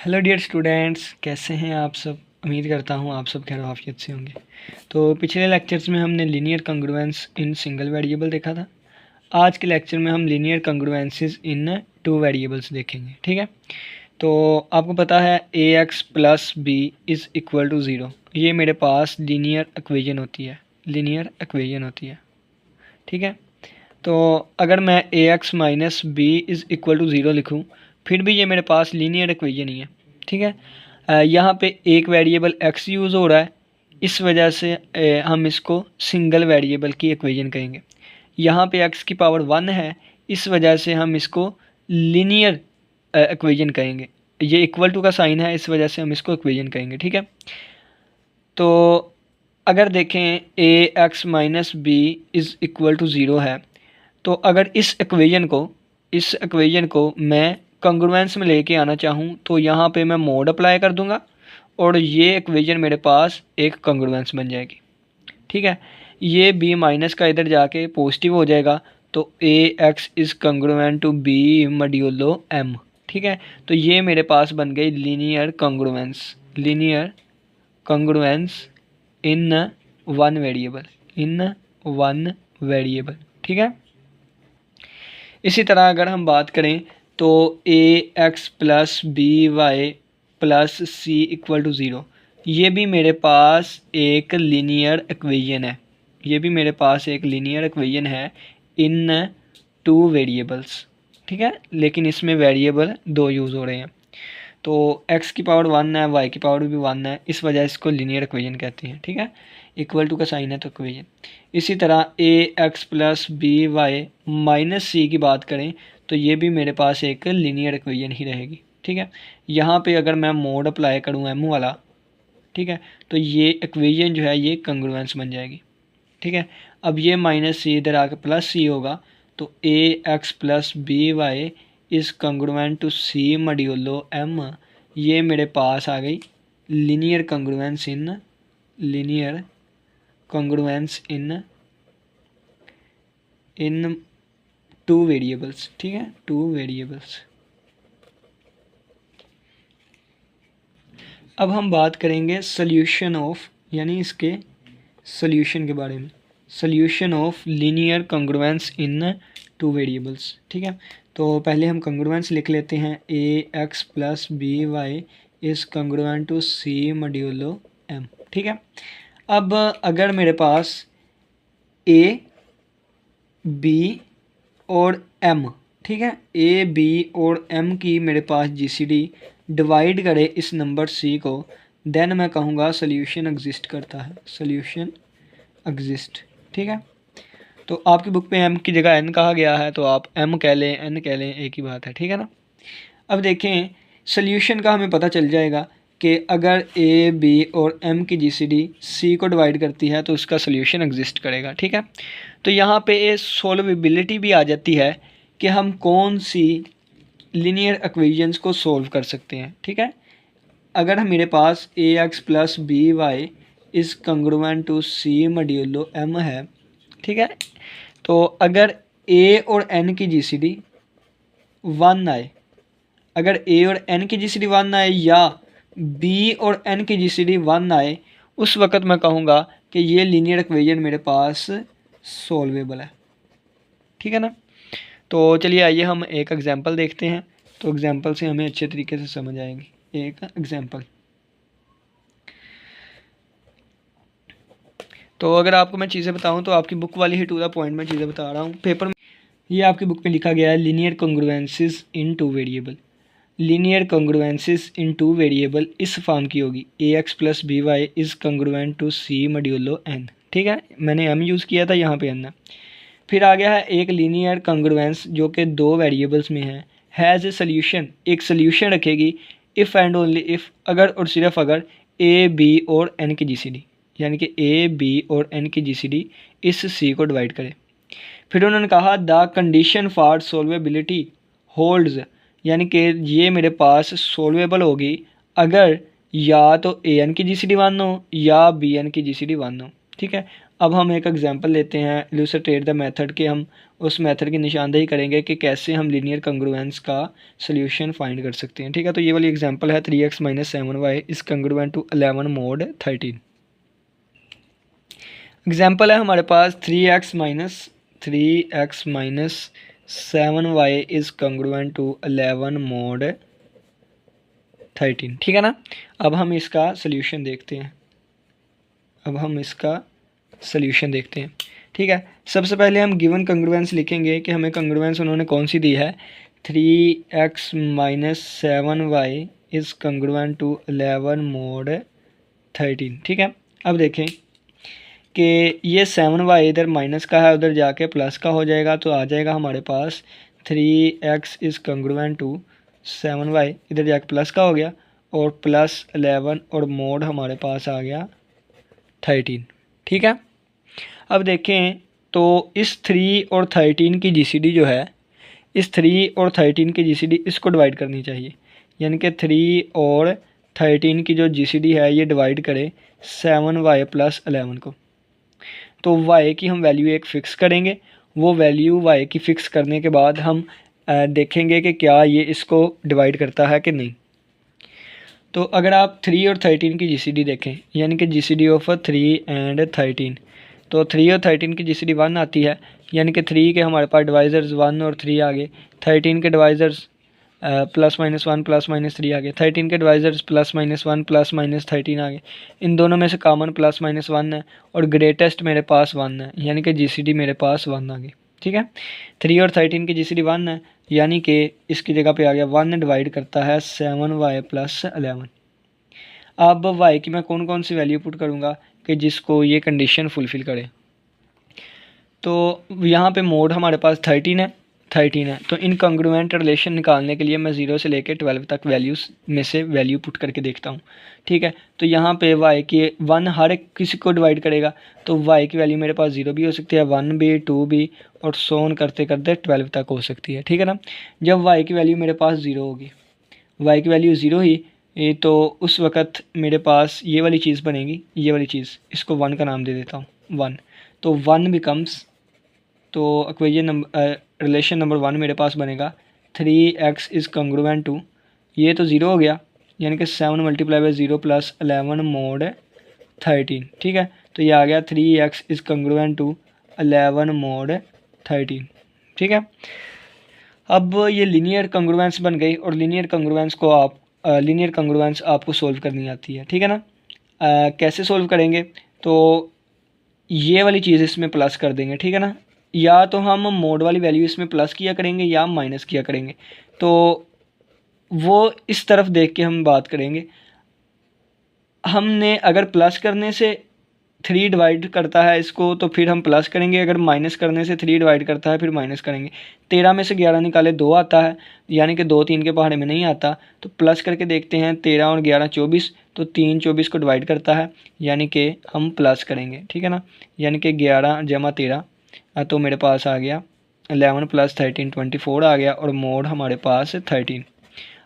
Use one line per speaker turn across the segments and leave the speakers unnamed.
Hello dear students, कैसे हैं आप सब। उम्मीद करता हूँ आप सब खैर आफियत से होंगे। तो पिछले लेक्चर्स में हमने linear congruence in single variable देखा था। आज के लेक्चर में हम linear congruences in two variables देखेंगे। ठीक है, तो आपको पता है ax plus b is equal to zero, ये मेरे पास लीनियर इक्वेशन होती है। ठीक है, तो अगर मैं ax minus b is equal to zero लिखूँ फिर भी ये मेरे पास लीनियर इक्वेशन ही है। ठीक है, यहाँ पे एक वेरिएबल x यूज़ हो रहा है, इस वजह से हम इसको सिंगल वेरिएबल की इक्वेशन कहेंगे। यहाँ पे x की पावर 1 है, इस वजह से हम इसको लीनियर इक्वेशन कहेंगे। ये इक्वल टू का साइन है, इस वजह से हम इसको इक्वेशन कहेंगे। ठीक है, तो अगर देखें ax minus b is equal to zero है, तो अगर इस इक्वेशन को मैं कंग्रुएंस में लेके आना चाहूँ तो यहाँ पे मैं मोड अप्लाई कर दूँगा और ये इक्वेशन मेरे पास एक कंग्रुएंस बन जाएगी। ठीक है, ये b माइनस का इधर जाके पॉजिटिव हो जाएगा, तो ax is congruent to b modulo m। ठीक है, तो ये मेरे पास बन गई linear congruence in one variable. ठीक है, इसी तरह अगर हम बात करें तो ax plus B y plus c equal to zero, ये भी मेरे पास एक लीनियर इक्वेशन है इन टू वेरिएबल्स। ठीक है, लेकिन इसमें वेरिएबल दो यूज़ हो रहे हैं, तो x की पावर 1 है, y की पावर भी 1 है, इस वजह से इसको लीनियर इक्वेशन कहते हैं। ठीक है, इक्वल टू का साइन है तो इक्वेशन। इसी तरह ax plus B Y minus C की बात करें तो ये भी मेरे पास एक लीनियर इक्वेशन ही रहेगी। ठीक है, यहाँ पे अगर मैं मोड अप्लाई करूँ m वाला, ठीक है, तो ये इक्वेशन जो है ये कंग्रुएंस बन जाएगी। ठीक है, अब ये माइनस सी इधर आके प्लस सी होगा, तो ax plus B y is congruent to c modulo m, ये मेरे पास आ गई linear congruence in two variables. ठीक है, टू वेरिएबल्स। अब हम बात करेंगे सोल्यूशन ऑफ, यानी इसके सोल्यूशन के बारे में, solution of linear congruence in two variables. ठीक है, तो पहले हम कंग्रुएंस लिख लेते हैं। ax plus B y is congruent to c modulo m। ठीक है, अब अगर मेरे पास a b और m, ठीक है, a b और m की मेरे पास GCD डिवाइड करे इस नंबर c को, देन मैं कहूँगा सोल्यूशन एग्जिस्ट करता है, सोल्यूशन एग्जिस्ट। ठीक है, तो आपकी बुक पे m की जगह n कहा गया है, तो आप m कह लें n कह लें, एक ही बात है। ठीक है ना। अब देखें सोल्यूशन का हमें पता चल जाएगा कि अगर a b और m की GCD c को डिवाइड करती है तो उसका सोल्यूशन एग्जिस्ट करेगा। ठीक है, तो यहाँ पे सोल्वेबिलिटी भी आ जाती है कि हम कौन सी लीनियर इक्वेशंस को सोल्व कर सकते हैं। ठीक है, अगर मेरे पास ax plus B y is congruent to c modulo m है, ठीक है, तो अगर a और n की GCD 1 आए, अगर a और n की GCD 1 आए या b और n की GCD 1 आए, उस वक़्त मैं कहूँगा कि ये लीनियर इक्वेशन मेरे पास सॉल्वेबल है। ठीक है ना। तो चलिए आइए हम एक एग्जांपल देखते हैं, तो एग्जांपल से हमें अच्छे तरीके से समझ आएगी। एक एग्जांपल, तो अगर आपको मैं चीज़ें बताऊं तो आपकी बुक वाली ही टू द पॉइंट में चीज़ें बता रहा हूं। पेपर में ये आपकी बुक में लिखा गया है linear congruences in two variable. Linear congruences in two variable इस फॉर्म की होगी, ax plus B y is congruent to c modulo n। ठीक है, मैंने m यूज़ किया था, यहाँ पे n है। फिर आ गया है एक लीनियर कंग्रुएंस जो कि दो वेरिएबल्स में है, हैज़ ए सोल्यूशन, एक सोल्यूशन रखेगी इफ़ एंड ओनली इफ़, अगर और सिर्फ अगर a b और n की GCD, यानी कि a b और n की GCD इस c को डिवाइड करे। फिर उन्होंने कहा द कंडीशन फॉर सोल्वेबिलिटी होल्ड्स, यानी कि ये मेरे पास सोल्वेबल होगी अगर या तो a n की GCD 1 हो या b n की GCD 1 हो। ठीक है, अब हम एक एग्जांपल लेते हैं, इलुस्ट्रेट द मेथड के हम उस मेथड की निशानदेही करेंगे कि कैसे हम लीनियर कंग्रुएंस का सोल्यूशन फाइंड कर सकते हैं। ठीक है, तो ये वाली एग्जांपल है 3x minus 7y is congruent to 11 mod 13। Example है हमारे पास 3x minus 7y is congruent to 11 mod 13। ठीक है ना। अब हम इसका सोल्यूशन देखते हैं। ठीक है, सबसे पहले हम गिवन कंग्रुएंस लिखेंगे कि हमें कंग्रुएंस उन्होंने कौन सी दी है। 3x minus 7y is congruent to 11 mod 13। ठीक है, अब देखें कि ये 7y इधर माइनस का है, उधर जाके प्लस का हो जाएगा, तो आ जाएगा हमारे पास 3x is congruent to 7y, इधर जाके प्लस का हो गया, और प्लस 11 और मोड हमारे पास आ गया 13। ठीक है, अब देखें तो इस 3 और 13 की जीसीडी जो है, इस 3 और 13 की जीसीडी इसको डिवाइड करनी चाहिए, यानी कि 3 और 13 की जो जीसीडी है ये डिवाइड करे 7y प्लस 11 को। तो y की हम वैल्यू एक फ़िक्स करेंगे, वो वैल्यू y की फ़िक्स करने के बाद हम देखेंगे कि क्या ये इसको डिवाइड करता है कि नहीं। तो अगर आप 3 और 13 की जीसीडी देखें, यानी कि जीसीडी ऑफ 3 एंड 13, तो 3 और 13 की जीसीडी 1 आती है, यानी कि 3 के हमारे पास डिवाइजर्स 1 और 3 आ गए, 13 के divisors plus minus 1 plus minus 3 आ गए, 13 के divisors plus minus 1 plus minus 13 आ गए। इन दोनों में से कॉमन प्लस माइनस 1 है और ग्रेटेस्ट मेरे पास 1 है, यानी कि जीसीडी मेरे पास 1 आ गई। ठीक है, 3 और 13 की जीसीडी 1 है, यानी कि इसकी जगह पे आ गया 1 डिवाइड करता है 7y प्लस 11। अब y की मैं कौन कौन सी वैल्यू पुट करूँगा कि जिसको ये कंडीशन फुलफ़िल करे। तो यहाँ पे मोड हमारे पास 13 है, तो इनकंग्रुएंट रिलेशन निकालने के लिए मैं 0 से लेकर 12 तक वैल्यूज़ में से वैल्यू पुट करके देखता हूँ। ठीक है, तो यहाँ पे y की 1 हर एक किसी को डिवाइड करेगा, तो y की वैल्यू मेरे पास 0 भी हो सकती है, 1 भी, 2 भी, और सो ऑन करते करते 12 तक हो सकती है। ठीक है ना। जब y की वैल्यू मेरे पास 0 होगी, y की वैल्यू 0 ही, तो उस वक़्त मेरे पास ये वाली चीज़ बनेगी, ये वाली चीज़, इसको 1 का नाम दे देता हूँ 1। तो 1 बिकम्स, तो इक्वेशन नंबर रिलेशन नंबर 1 मेरे पास बनेगा 3x इज़ कंग्रुएंट टू, ये तो 0 हो गया, यानी कि 7 मल्टीप्लाई बाई 0 प्लस 11 mod 13। ठीक है, तो ये आ गया 3x is congruent to 11 mod 13। ठीक है, अब ये लीनियर कंग्रुएंस बन गई, और लीनियर कंग्रुएंस आपको सोल्व करनी आती है। ठीक है ना। कैसे सोल्व करेंगे, तो ये वाली चीज़ इसमें प्लस कर देंगे। ठीक है ना, या तो हम मोड वाली वैल्यू इसमें प्लस किया करेंगे या माइनस किया करेंगे, तो वो इस तरफ देख के हम बात करेंगे। हमने अगर प्लस करने से 3 डिवाइड करता है इसको, तो फिर हम प्लस करेंगे, अगर माइनस करने से 3 डिवाइड करता है फिर माइनस करेंगे। 13 में से 11 निकाले 2 आता है, यानी कि 2 3 के पहाड़े में नहीं आता, तो प्लस करके देखते हैं। 13 और 11 24, तो 3 24 को डिवाइड करता है, यानी कि हम प्लस करेंगे। ठीक है ना, यानी कि 11 जमा 13, तो मेरे पास आ गया 11 प्लस 13 24 आ गया, और मोड हमारे पास 13।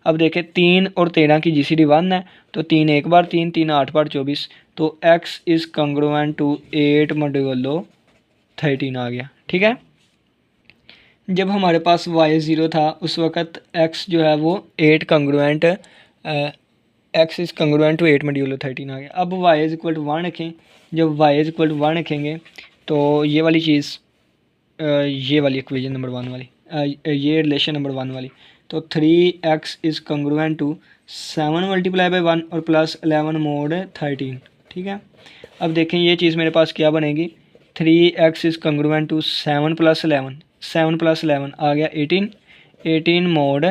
अब देखें 3 और 13 की जीसीडी 1 है, तो 3 एक बार 3, 3 8 बार 24, तो x is congruent to 8 modulo 13 आ गया। ठीक है, जब हमारे पास y 0 था उस वक़्त x जो है वो 8 congruent x is congruent to 8 modulo 13 आ गया। अब y इज़ इक्वल टू 1 रखें, जब y इज़ इक्वल टू 1 रखेंगे तो ये वाली चीज़, ये वाली इक्वेशन नंबर 1 वाली, ये रिलेशन नंबर 1 वाली, तो 3x is congruent to 7 multiply by 1 और प्लस 11 mod 13। ठीक है, अब देखें ये चीज़ मेरे पास क्या बनेगी। 3x is congruent to 7 plus 11, 7 plus 11 आ गया 18, 18 mod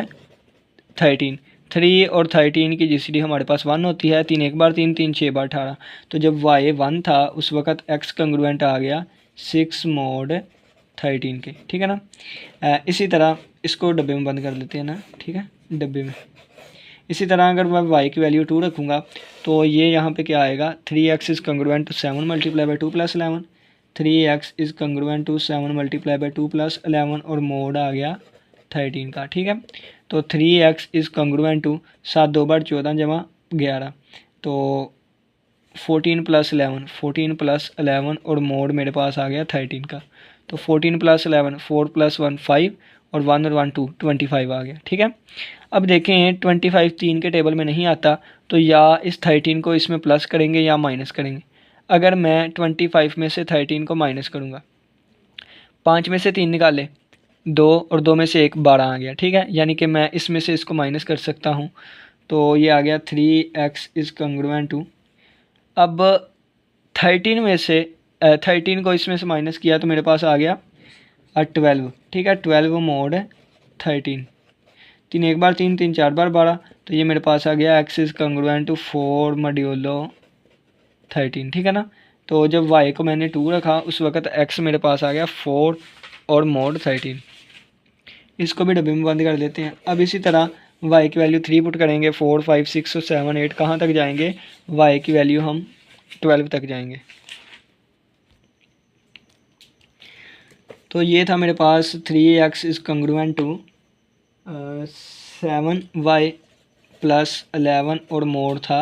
13। 3 और 13 की जीसीडी हमारे पास 1 होती है, 3 एक बार 3, 3 6 बार 18, तो जब y 1 था उस वक़्त x कंग्रुएंट आ गया 6 mod 13 के। ठीक है ना। इसी तरह इसको डब्बे में बंद कर लेते हैं ना। ठीक है, डब्बे में इसी तरह अगर मैं y की वैल्यू 2 रखूँगा, तो ये यहाँ पे क्या आएगा, 3x is congruent to 7 multiply by 2 plus 11, 3x is congruent to 7 multiply by 2 plus 11, और मोड आ गया 13 का। ठीक है, तो 3x इज़ कंग्रुएंट टू 7 2 बार 14 जमा 11, तो 14 प्लस 11, 14 प्लस 11 और मोड मेरे पास आ गया 13 का। तो 14 प्लस 11, 4 प्लस 1 5 और 1 और 1 2, 25 आ गया। ठीक है, अब देखें 25 3 के टेबल में नहीं आता, तो या इस 13 को इसमें प्लस करेंगे या माइनस करेंगे। अगर मैं 25 में से 13 को माइनस करूँगा, 5 में से 3 निकाले 2 और 2 में से 1, 12 आ गया। ठीक है, यानी कि मैं इसमें से इसको माइनस कर सकता हूँ। तो ये आ गया 3x इज़ कंग्रुएंट टू, अब 13 में से 13 को इसमें से माइनस किया तो मेरे पास आ गया 12। ठीक है, 12 मोड 13, 3 एक बार 3, 3 4 बार 12, तो ये मेरे पास आ गया x is congruent to 4 modulo 13। ठीक है ना, तो जब y को मैंने 2 रखा उस वक्त x मेरे पास आ गया 4 और मोड 13। इसको भी डब्बे में बंद कर देते हैं। अब इसी तरह y की वैल्यू 3 पुट करेंगे, 4 5 6 और 7 8 कहाँ तक जाएंगे, y की वैल्यू हम 12 तक जाएंगे। तो ये था मेरे पास 3x is congruent to 7y plus 11 और मोड था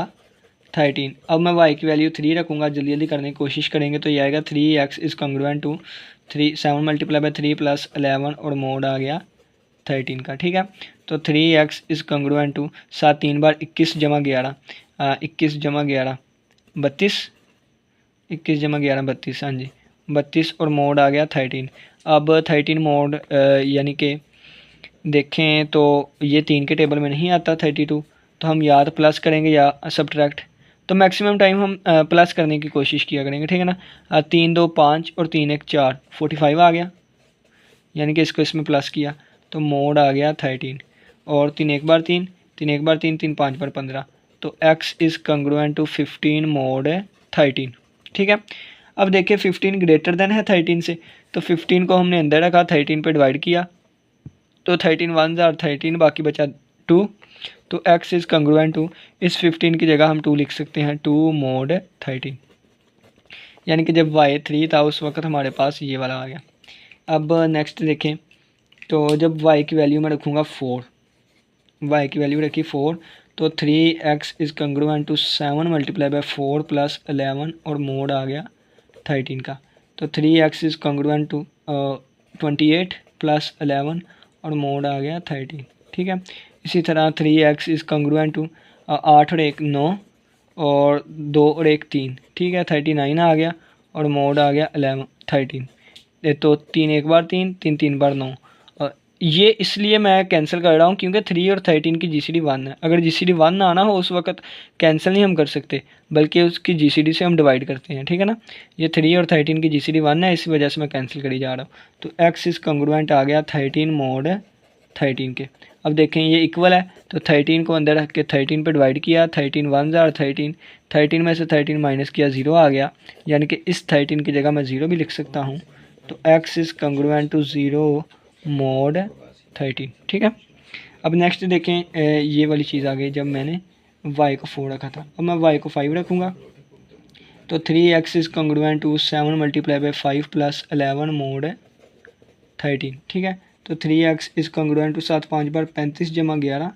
13। अब मैं y की वैल्यू 3 रखूँगा, जल्दी जल्दी करने की कोशिश करेंगे, तो ये आएगा 3x is congruent to 7 multiply by 3 plus 11 और मोड आ गया 13 का। ठीक है, तो 3x इज़ कंग्रुएंट टू 7 3 बार 21 जमा 11, 21 जमा 11 32, 21 जमा 11 32, हाँ जी 32 और मोड आ गया 13। अब 13 मोड यानी कि देखें तो ये 3 के टेबल में नहीं आता 32, तो हम या तो प्लस करेंगे या सब्ट्रैक्ट। तो मैक्सिमम टाइम हम प्लस करने की कोशिश किया करेंगे। ठीक है ना, 3 2 5 और 3 1 4, 45 आ गया, यानी कि इसको इसमें प्लस किया तो मोड आ गया 13। और 3 एक बार 3, 3 एक बार 3, 3 5 बार 15, तो x is congruent to 15 mod 13। ठीक है, अब देखिए 15 ग्रेटर देन है 13 से, तो 15 को हमने अंदर रखा, 13 पे डिवाइड किया, तो 13 1 जार 13, बाकी बचा 2, तो x इज़ कंग्रुएंट टू, इस 15 की जगह हम 2 लिख सकते हैं, 2 मोड 13। यानी कि जब y 3 था उस वक्त हमारे पास ये वाला आ गया। अब नेक्स्ट देखें, तो जब y की वैल्यू मैं रखूँगा 4, y की वैल्यू रखी 4, तो 3x is congruent to 7 multiply by 4 plus 11 और मोड आ गया 13 का। तो 3x is congruent to 28 plus 11 और मोड आ गया 13। ठीक है, इसी तरह 3x इज़ कंग्रुएंट टू 8 और 1 9 और 2 और 1 3। ठीक है, 39 आ गया और मोड आ गया 11 13। तो 3 एक बार 3, 3 3 बार 9। ये इसलिए मैं कैंसिल कर रहा हूँ क्योंकि 3 और 13 की GCD 1 है। अगर GCD 1 ना आना हो उस वक्त कैंसिल नहीं हम कर सकते, बल्कि उसकी GCD से हम डिवाइड करते हैं। ठीक है ना, ये 3 और 13 की GCD 1 है, इसी वजह से मैं कैंसिल करी जा रहा हूँ। तो x इज़ कंग्रुएंट आ गया 13 मोड 13 के। अब देखें ये इक्वल है, तो 13 को अंदर रख के 13 पे डिवाइड किया, 13 1 जार 13, 13 में से 13 माइनस किया 0 आ गया, यानी कि इस 13 की जगह मैं 0 भी लिख सकता हूँ। तो x is congruent to 0 mod 13। ठीक है, अब नेक्स्ट देखें, ये वाली चीज़ आ गई जब मैंने y को 4 रखा था। अब मैं y को 5 रखूँगा, तो 3x is congruent to 7 multiply by 5 plus 11 mod 13। ठीक है, तो 3x इज़ कंग्रुएंट टू 7 5 बार 35 जमा 11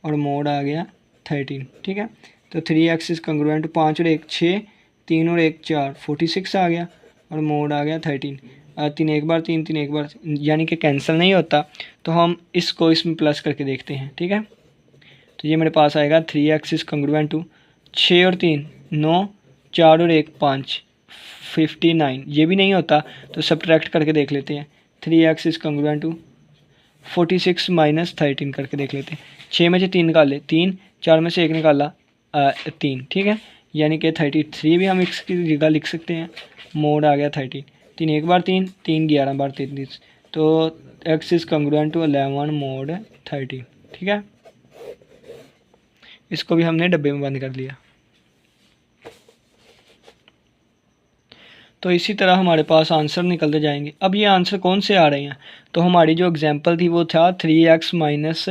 और मोड आ गया 13। ठीक है, तो 3x इज़ कंग्रुएंट टू 5 और 1 6, 3 और 1 4, 46 आ गया और मोड आ गया 13। 3 एक बार 3, 3 एक बार, यानी कि कैंसिल नहीं होता, तो हम इसको इसमें प्लस करके देखते हैं। ठीक है, तो ये मेरे पास आएगा 3x इज़ कंग्रुएंट टू 6 और 3 9, 4 और 1 5, 59। ये भी नहीं होता तो सब्ट्रैक्ट करके देख लेते हैं। 3x is congruent to 46 minus 13 करके देख लेते हैं। 6 में से 3 निकाले 3, 4 में से 1 निकाला 3। ठीक है, यानी कि 33 भी हम इसकी जगह लिख सकते हैं। मोड आ गया 13, 3 एक बार 3, 3 11 बार 33, तो x is congruent to 11 mod 13। ठीक है, इसको भी हमने डब्बे में बंद कर लिया। तो इसी तरह हमारे पास आंसर निकलते जाएंगे। अब ये आंसर कौन से आ रहे हैं, तो हमारी जो एग्जांपल थी वो था 3x minus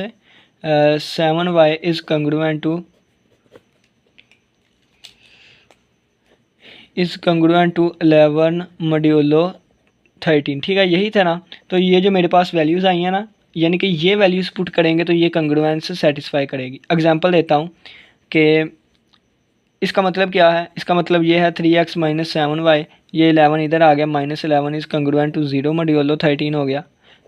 7y is congruent to 11 modulo 13। ठीक है, यही था ना। तो ये जो मेरे पास वैल्यूज़ आई हैं ना, यानी कि ये वैल्यूज़ पुट करेंगे तो ये कंग्रुएंस सेटिस्फाई करेगी। एग्जांपल देता हूँ कि इसका मतलब क्या है, इसका मतलब ये है 3x माइनस 7y, ये 11 इधर आ गया, minus 11 is congruent to 0 modulo 13 हो गया।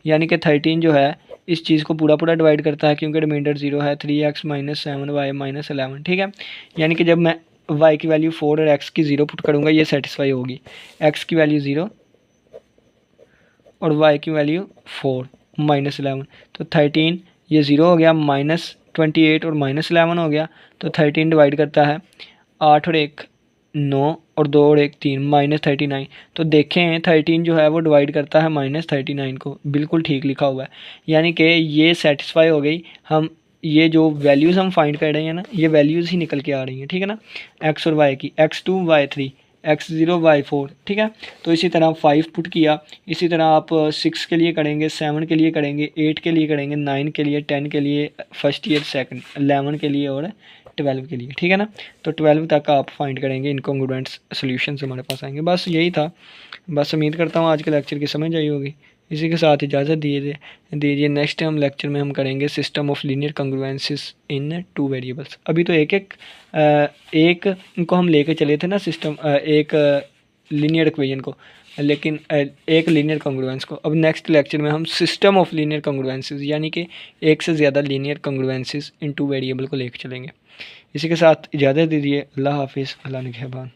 यानी कि 13 जो है इस चीज़ को पूरा पूरा डिवाइड करता है क्योंकि रिमाइंडर 0 है, 3x माइनस 7y माइनस 11, ठीक है। यानी कि जब मैं y की वैल्यू 4 और x की 0 पुट करूँगा ये सेटिस्फाई होगी, x की वैल्यू 0 और y की वैल्यू 4 माइनस 11, तो 13 ये 0 हो गया, माइनस 28 और माइनस 11 हो गया, तो 13 डिवाइड करता है 8 और 1 9 और 2 और 1 3 माइनस 39। तो देखें 13 जो है वो डिवाइड करता है माइनस 39 को, बिल्कुल ठीक लिखा हुआ है। यानी कि ये सेटिस्फाई हो गई, हम ये जो वैल्यूज़ हम फाइंड कर रहे हैं ना ये वैल्यूज़ ही निकल के आ रही हैं, ठीक है ना, x और y की, x2 y3 x0 y4, ठीक है। तो इसी तरह 5 पुट किया, इसी तरह आप 6 के लिए करेंगे, 7 के लिए करेंगे, 8 के लिए करेंगे, 9 के लिए, 10 के लिए, फर्स्ट ईयर सेकंड, 11 के लिए और 12 के लिए, ठीक है ना। तो 12 तक आप फाइंड करेंगे, इनकॉन्ग्रुएंट्स सॉल्यूशंस हमारे पास आएंगे। बस यही था, बस उम्मीद करता हूँ आज के लेक्चर की समझ आई होगी। इसी के साथ इजाज़त दीजिए। नेक्स्ट हम लेक्चर में हम करेंगे system of linear congruences in 2 variables. अभी तो एक इनको हम लेके चले थे ना सिस्टम, एक लीनियर इक्वेशन को, लेकिन एक लीनियर कंग्रुएंस को। अब नेक्स्ट लेक्चर में हम सिस्टम ऑफ लीनियर कंग्रुएंसेस यानी कि एक से ज़्यादा लीनियर कंग्रुएंसेस इन 2 वेरिएबल को लेके चलेंगे। इसी के साथ इजाज़त दीजिए। अल्लाह हाफिज़, अल्लाह निगहबान।